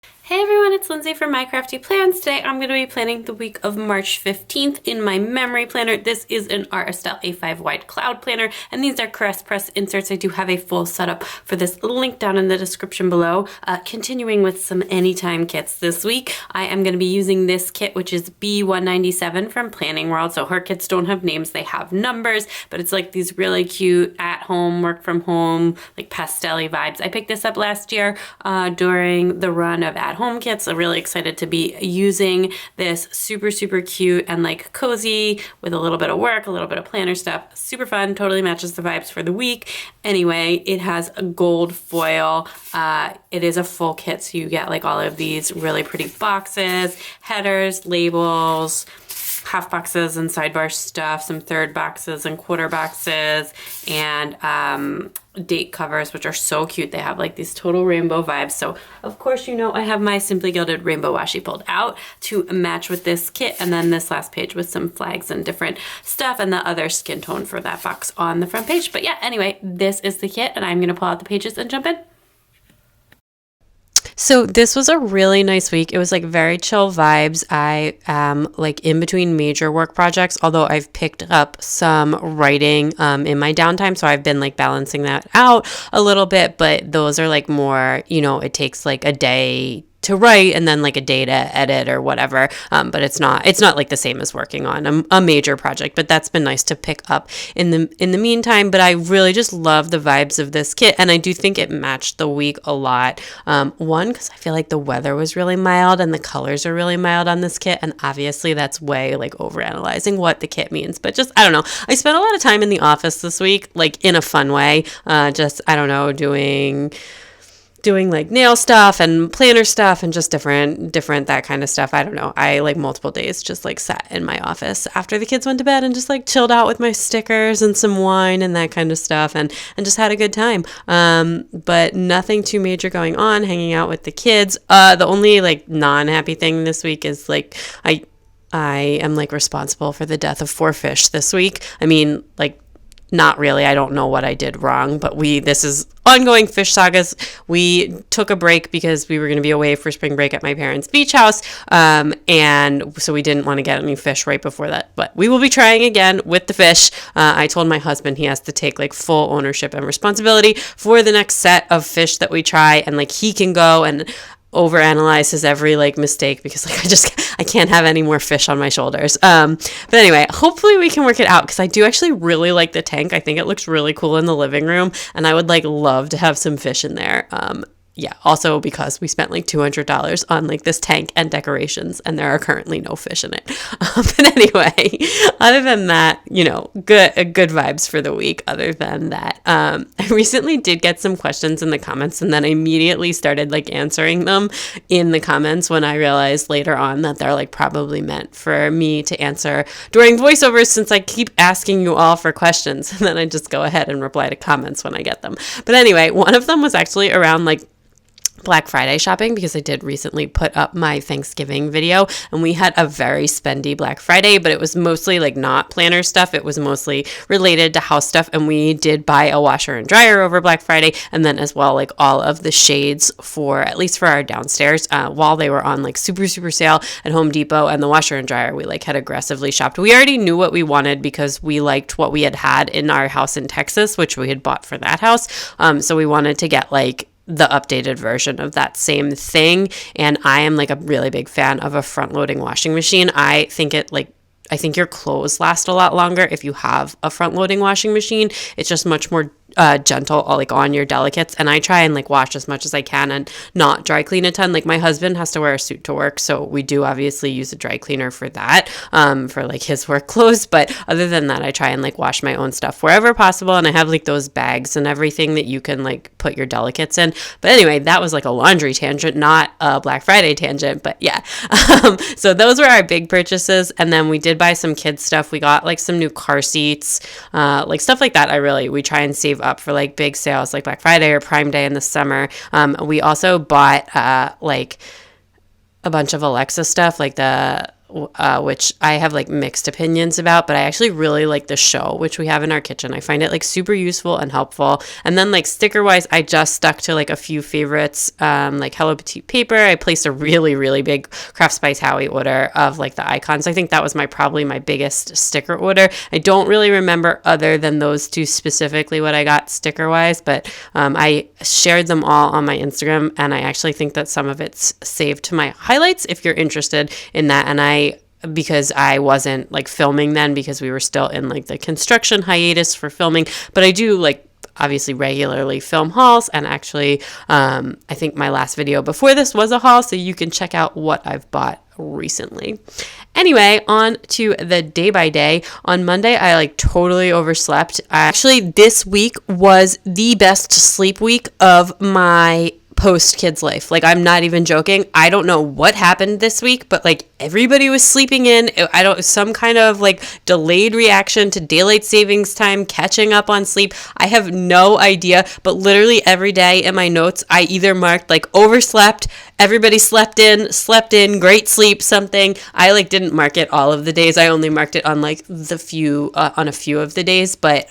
Hey everyone, it's Lindsay from My Crafty Plans. Today I'm going to be planning the week of March 15th in my memory planner. This is an Aura Estelle A5 wide cloud planner, and these are caress press inserts. I do have a full setup for this, link down in the description below. Continuing with some anytime kits this week, I am going to be using this kit, which is B197 from Planning World. So her kits don't have names, they have numbers, but it's like these really cute at-home, work from home, like pastel-y vibes. I picked this up last year during the run of at-home kits. I'm really excited to be using this. Super cute and like cozy with a little bit of work, a little bit of planner stuff. Super fun, totally matches the vibes for the week. Anyway, it has a gold foil. It is a full kit, so you get like all of these really pretty boxes, headers, labels, half boxes and sidebar stuff, some third boxes and quarter boxes, and date covers, which are so cute. They have like these total rainbow vibes. So of course, you know, I have my Simply Gilded rainbow washi pulled out to match with this kit, and then this last page with some flags and different stuff, and the other skin tone for that box on the front page. But yeah, anyway, this is the kit, and I'm gonna pull out the pages and jump in. So this was a really nice week. It was like very chill vibes. I am like in between major work projects, although I've picked up some writing in my downtime. So I've been like balancing that out a little bit, but those are like more, you know, it takes like a day to write and then like a day to edit or whatever, but it's not like the same as working on a major project. But that's been nice to pick up in the meantime. But I really just love the vibes of this kit, and I do think it matched the week a lot. One, because I feel like the weather was really mild and the colors are really mild on this kit, and obviously that's way like overanalyzing what the kit means, but just I don't know, I spent a lot of time in the office this week, like in a fun way, just I don't know, doing like nail stuff and planner stuff and just different that kind of stuff. I don't know. I like multiple days just like sat in my office after the kids went to bed and just like chilled out with my stickers and some wine and that kind of stuff, and just had a good time. But nothing too major going on, hanging out with the kids. The only like non-happy thing this week is like I am like responsible for the death of 4 fish this week. I mean, like, not really. I don't know what I did wrong, but this is ongoing fish sagas. We took a break because we were going to be away for spring break at my parents' beach house. And so we didn't want to get any fish right before that, but we will be trying again with the fish. I told my husband he has to take like full ownership and responsibility for the next set of fish that we try. And like he can go and overanalyze his every like mistake, because like I can't have any more fish on my shoulders. But anyway, hopefully we can work it out, because I do actually really like the tank. I think it looks really cool in the living room, and I would like love to have some fish in there. Yeah, also because we spent like $200 on like this tank and decorations, and there are currently no fish in it. But anyway, other than that, you know, good vibes for the week. Other than that, I recently did get some questions in the comments, and then I immediately started like answering them in the comments when I realized later on that they're like probably meant for me to answer during voiceovers, since I keep asking you all for questions, and then I just go ahead and reply to comments when I get them. But anyway, one of them was actually around like Black Friday shopping, because I did recently put up my Thanksgiving video, and we had a very spendy Black Friday, but it was mostly like not planner stuff. It was mostly related to house stuff, and we did buy a washer and dryer over Black Friday, and then as well like all of the shades for, at least for our downstairs, while they were on like super sale at Home Depot. And the washer and dryer, we like had aggressively shopped. We already knew what we wanted because we liked what we had in our house in Texas, which we had bought for that house. So we wanted to get like the updated version of that same thing. And I am like a really big fan of a front-loading washing machine. I think your clothes last a lot longer if you have a front-loading washing machine. It's just much more gentle like on your delicates, and I try and like wash as much as I can and not dry clean a ton. Like my husband has to wear a suit to work, so we do obviously use a dry cleaner for that, for like his work clothes. But other than that, I try and like wash my own stuff wherever possible, and I have like those bags and everything that you can like put your delicates in. But anyway, that was like a laundry tangent, not a Black Friday tangent, but yeah. So those were our big purchases, and then we did buy some kids stuff. We got like some new car seats, like stuff like that. We try and save up for like big sales like Black Friday or Prime Day in the summer. We also bought like a bunch of Alexa stuff, like the which I have like mixed opinions about, but I actually really like the show, which we have in our kitchen. I find it like super useful and helpful. And then like sticker wise, I just stuck to like a few favorites, like Hello Petite Paper. I placed a really, really big Craft Spice Howie order of like the icons. I think that was probably my biggest sticker order. I don't really remember other than those two specifically what I got sticker wise, but I shared them all on my Instagram, and I actually think that some of it's saved to my highlights if you're interested in that. And because I wasn't like filming then because we were still in like the construction hiatus for filming, but I do like obviously regularly film hauls, and actually I think my last video before this was a haul, so you can check out what I've bought recently. Anyway, on to the day by day. On Monday, I like totally overslept. Actually, this week was the best sleep week of my post kids life. Like, I'm not even joking. I don't know what happened this week, but like everybody was sleeping in. Some kind of like delayed reaction to daylight savings time, catching up on sleep. I have no idea, but literally every day in my notes, I either marked like overslept, everybody slept in, great sleep, something. I like didn't mark it all of the days. I only marked it on like on a few of the days, but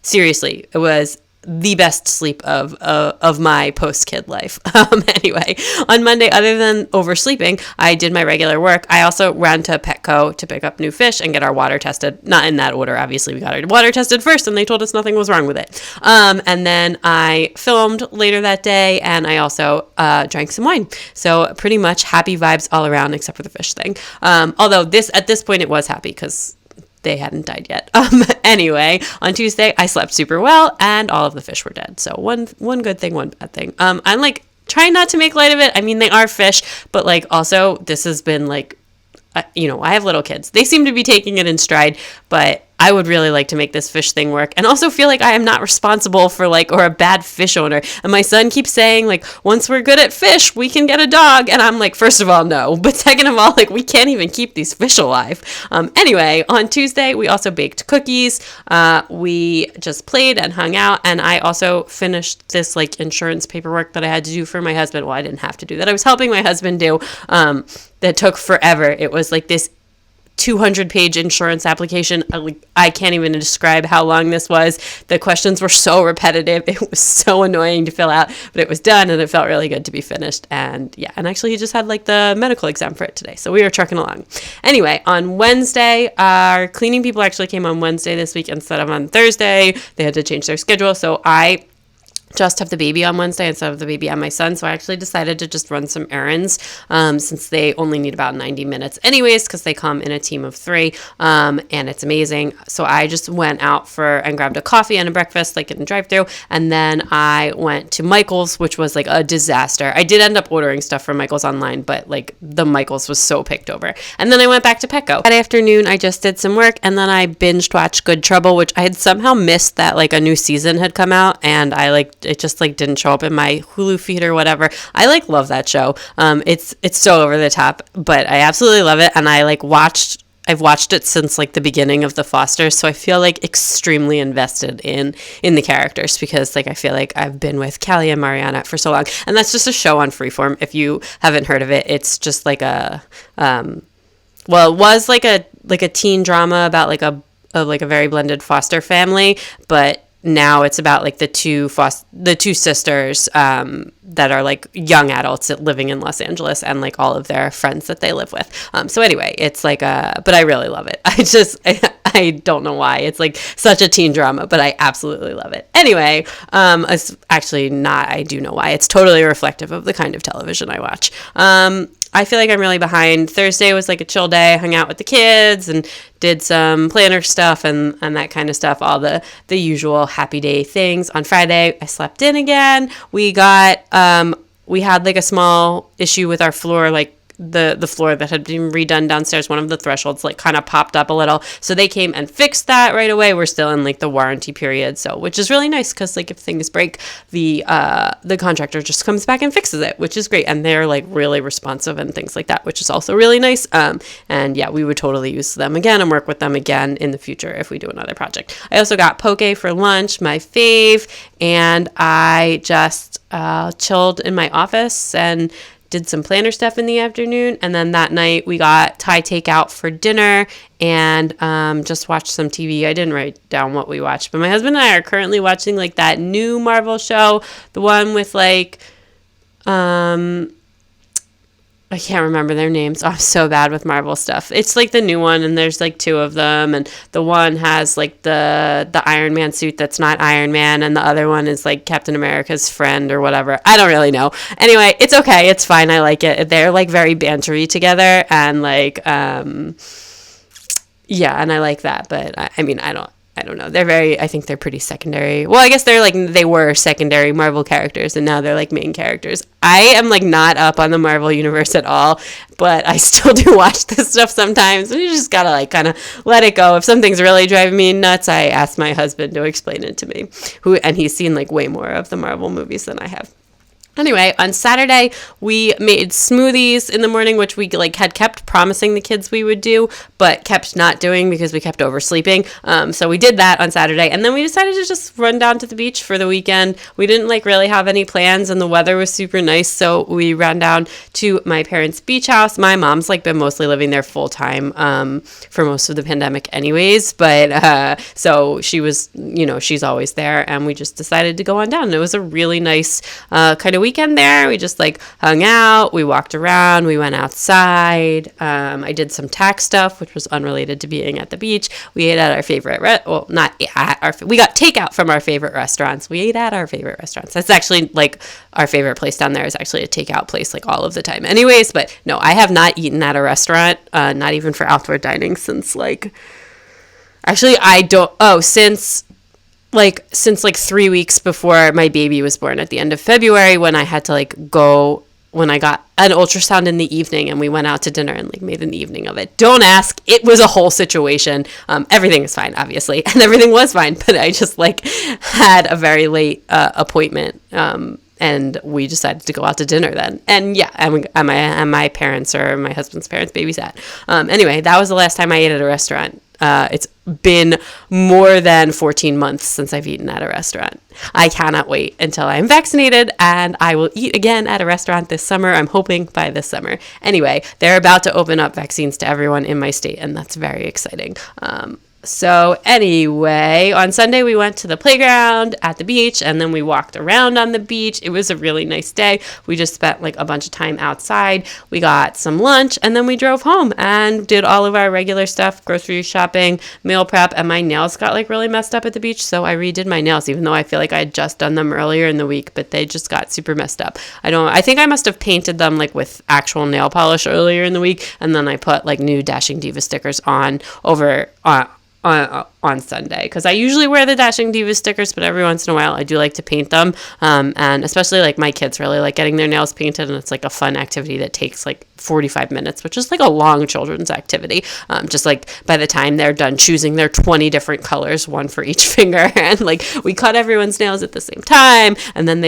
seriously, it was the best sleep of my post-kid life. Anyway, on Monday, other than oversleeping, I did my regular work. I also ran to Petco to pick up new fish and get our water tested. Not in that order, obviously. We got our water tested first, and they told us nothing was wrong with it. And then I filmed later that day, and I also drank some wine. So pretty much happy vibes all around, except for the fish thing. Although at this point, it was happy because they hadn't died yet. Anyway, on Tuesday, I slept super well, and all of the fish were dead. So one good thing, one bad thing. I'm like trying not to make light of it. I mean, they are fish, but like also this has been like, I have little kids. They seem to be taking it in stride, but I would really like to make this fish thing work, and also feel like I am not responsible for or a bad fish owner. And my son keeps saying like, once we're good at fish, we can get a dog. And I'm like, first of all, no. But second of all, like, we can't even keep these fish alive. Anyway, on Tuesday, we also baked cookies. We just played and hung out. And I also finished this like insurance paperwork that I had to do for my husband. Well, I didn't have to do that. I was helping my husband do, that took forever. It was like this 200-page insurance application. I can't even describe how long this was. The questions were so repetitive. It was so annoying to fill out, but it was done, and it felt really good to be finished. And yeah, and actually he just had like the medical exam for it today, so we were trucking along. Anyway, on Wednesday, our cleaning people actually came on Wednesday this week instead of on Thursday. They had to change their schedule, so I just have the baby on Wednesday instead of the baby and my son. So I actually decided to just run some errands, since they only need about 90 minutes anyways, because they come in a team of 3, and it's amazing. So I just went out and grabbed a coffee and a breakfast, like in the drive-thru, and then I went to Michael's, which was like a disaster. I did end up ordering stuff from Michael's online, but like the Michael's was so picked over. And then I went back to Petco. That afternoon, I just did some work, and then I binged watched Good Trouble, which I had somehow missed that like a new season had come out, and it just like didn't show up in my Hulu feed or whatever. I like love that show. It's so over the top, but I absolutely love it. And I've watched it since like the beginning of the Fosters, so I feel like extremely invested in the characters, because like I feel like I've been with Callie and Mariana for so long. And that's just a show on Freeform. If you haven't heard of it, it's just like it was like a teen drama about like a very blended foster family, but now it's about like the two sisters that are like young adults living in Los Angeles, and like all of their friends that they live with. So anyway, it's like but I really love it. I don't know why. It's like such a teen drama, but I absolutely love it. Anyway, it's actually not, I do know why. It's totally reflective of the kind of television I watch. I feel like I'm really behind. Thursday was like a chill day. I hung out with the kids and did some planner stuff and that kind of stuff, all the usual happy day things. On Friday, I slept in again. We had like a small issue with our floor, like the floor that had been redone downstairs. One of the thresholds like kind of popped up a little, so they came and fixed that right away. We're still in like the warranty period, so which is really nice, because like if things break, the contractor just comes back and fixes it, which is great, and they're like really responsive and things like that, which is also really nice. And yeah, we would totally use them again and work with them again in the future if we do another project. I also got poke for lunch, my fave, and I just chilled in my office and did some planner stuff in the afternoon, and then that night we got Thai takeout for dinner and just watched some TV. I didn't write down what we watched, but my husband and I are currently watching like that new Marvel show, the one with like I can't remember their names. Oh, I'm so bad with Marvel stuff. It's like the new one, and there's like two of them, and the one has like the Iron Man suit that's not Iron Man, and the other one is like Captain America's friend or whatever. I don't really know. Anyway, it's okay. It's fine. I like it. They're like very bantery together, and like yeah, and I like that. But I mean, I don't know. I think they're pretty secondary. Well, I guess they were secondary Marvel characters, and now they're like main characters. I am like not up on the Marvel universe at all, but I still do watch this stuff sometimes. And you just gotta like kind of let it go. If something's really driving me nuts, I ask my husband to explain it to me. And he's seen like way more of the Marvel movies than I have. Anyway, on Saturday, we made smoothies in the morning, which we like had kept promising the kids we would do, but kept not doing because we kept oversleeping. So we did that on Saturday, and then we decided to just run down to the beach for the weekend. We didn't like really have any plans, and the weather was super nice, so we ran down to my parents' beach house. My mom's like been mostly living there full time for most of the pandemic anyways, but so she was, she's always there, and we just decided to go on down. And it was a really nice kind of weekend there. We just like hung out, we walked around, we went outside. I did some tax stuff, which was unrelated to being at the beach. We ate at our favorite we got takeout from our favorite restaurants. We ate at our favorite restaurants. That's actually like our favorite place down there is actually a takeout place like all of the time anyways. But no, I have not eaten at a restaurant, not even for outdoor dining since like since 3 weeks before my baby was born at the end of February, when I had to when I got an ultrasound in the evening and we went out to dinner and like made an evening of it. Don't ask. It was a whole situation. Everything is fine, obviously, and everything was fine, but I just like had a very late appointment. And we decided to go out to dinner then. And yeah, and my parents or my husband's parents babysat. Anyway, that was the last time I ate at a restaurant. It's been more than 14 months since I've eaten at a restaurant. I cannot wait until I'm vaccinated and I will eat again at a restaurant this summer. I'm hoping by this summer. Anyway, they're about to open up vaccines to everyone in my state, and that's very exciting. So anyway, on Sunday we went to the playground at the beach, and then we walked around on the beach. It was a really nice day. We just spent like a bunch of time outside. We got some lunch, and then we drove home and did all of our regular stuff, grocery shopping, meal prep, and my nails got like really messed up at the beach, so I redid my nails, even though I feel like I had just done them earlier in the week, but they just got super messed up. I think I must have painted them like with actual nail polish earlier in the week, and then I put like new Dashing Diva stickers on Sunday, because I usually wear the Dashing Diva stickers, but every once in a while I do like to paint them, and especially like my kids really like getting their nails painted, and it's like a fun activity that takes like 45 minutes, which is like a long children's activity. Just like by the time they're done choosing their 20 different colors, one for each finger, and like we cut everyone's nails at the same time, and then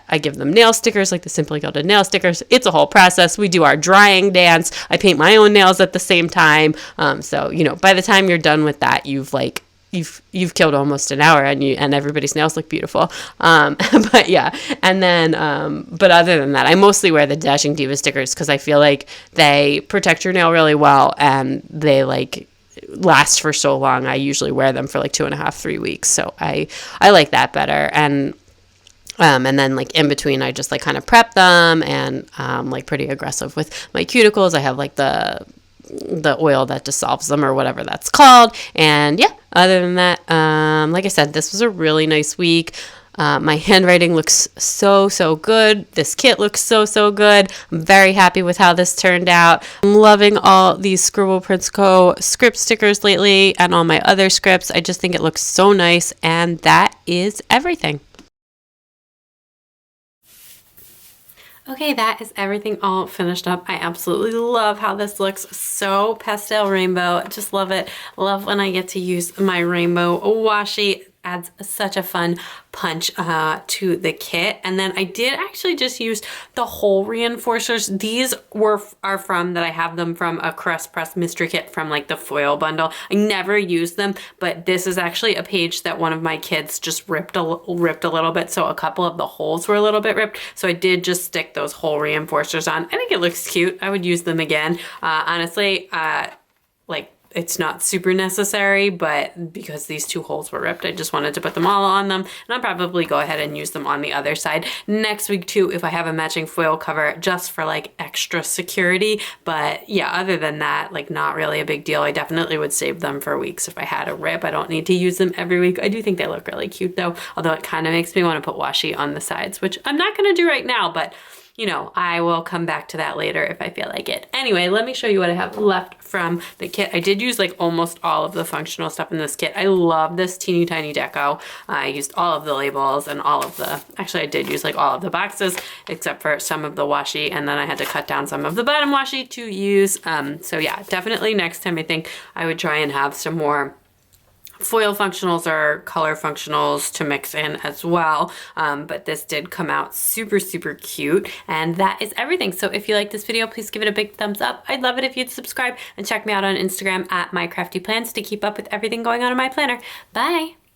I give them nail stickers, like the Simply Gilded nail stickers. It's a whole process. We do our drying dance. I paint my own nails at the same time. So by the time you're done with that, you've killed almost an hour, and everybody's nails look beautiful. But yeah, and then but other than that, I mostly wear the Dashing Diva stickers because I feel like they protect your nail really well, and they like last for so long. I usually wear them for like 2.5-3 weeks, so I like that better. And then like in between, I just like kind of prep them, and like pretty aggressive with my cuticles. I have like the oil that dissolves them or whatever that's called. And yeah, other than that, like I said, this was a really nice week. My handwriting looks so good. This kit looks so good. I'm very happy with how this turned out. I'm loving all these Scribble Prints Co. script stickers lately and all my other scripts. I just think it looks so nice, and that is everything. Okay, that is everything all finished up. I absolutely love how this looks. So pastel rainbow. Just love it. Love when I get to use my rainbow washi. adds such a fun punch to the kit. And then I did actually just use the hole reinforcers. These are from, that I have them from a Crest Press mystery kit from like the foil bundle. I never used them, but this is actually a page that one of my kids just ripped a little bit. So a couple of the holes were a little bit ripped. So I did just stick those hole reinforcers on. I think it looks cute. I would use them again. Honestly, like, it's not super necessary, but because these two holes were ripped, I just wanted to put them all on them, and I'll probably go ahead and use them on the other side next week too if I have a matching foil cover, just for like extra security. But yeah, other than that, like, not really a big deal. I definitely would save them for weeks if I had a rip. I don't need to use them every week. I do think they look really cute though, although it kind of makes me want to put washi on the sides, which I'm not going to do right now, but you know, I will come back to that later if I feel like it. Anyway, let me show you what I have left from the kit. I did use like almost all of the functional stuff in this kit. I love this teeny tiny deco. I used all of the labels and all of the, actually I did use like all of the boxes except for some of the washi, and then I had to cut down some of the bottom washi to use. So yeah, definitely next time I think I would try and have some more foil functionals or color functionals to mix in as well. But this did come out super, super cute. And that is everything. So if you like this video, please give it a big thumbs up. I'd love it if you'd subscribe and check me out on Instagram at mycraftyplans to keep up with everything going on in my planner. Bye.